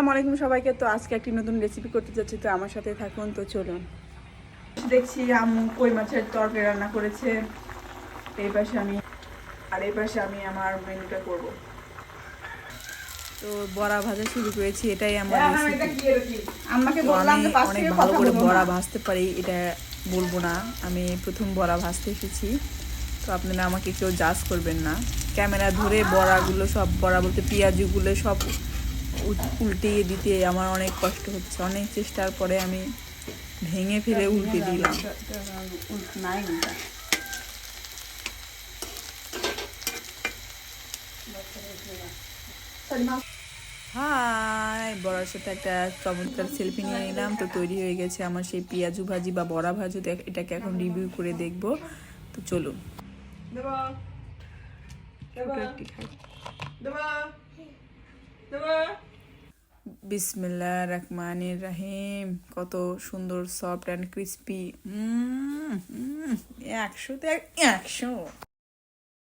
আসসালামু আলাইকুম সবাইকে। তো আজকে একটি নতুন রেসিপি করতে যাচ্ছি, তো আমার সাথে থাকুন। তো চলুন, দেখছি আম্মু কই মাছের তরকারি রান্না করেছে। এই পাশে আমি আমার মেনুটা করব। তো বড়া ভাজা শুরু করেছি, এটাই আমার রেসিপি। আমাকে তো বললাম আমি যে পাশ অনেক থেকে ভালো কথা করে বলো বড়া না। ভাজতে পারি, এটা বলবো না। আমি প্রথম বড়া ভাজতে এসেছি, তো আপনারা আমাকে কেউ জাজ করবেন না। ক্যামেরা ধরে বড়াগুলো সব, বড়া বলতে পেঁয়াজগুলো সব উল্টিয়ে দিতে আমার অনেক কষ্ট হচ্ছে। অনেক চেষ্টার পরে আমি ভেঙে ফেলে উল্টে দিলাম। হাই, বড়ার সাথে একটা চমৎকার সেলফি নিয়ে নিলাম। তো তৈরি হয়ে গেছে আমার সেই পেঁয়াজু ভাজি বা বড়া ভাজি। এটাকে এখন রিভিউ করে দেখব। তো চলুন, বিসমিল্লাহির রহমানির রহিম। কত সুন্দর সফট অ্যান্ড ক্রিস্পি। 100তে 100।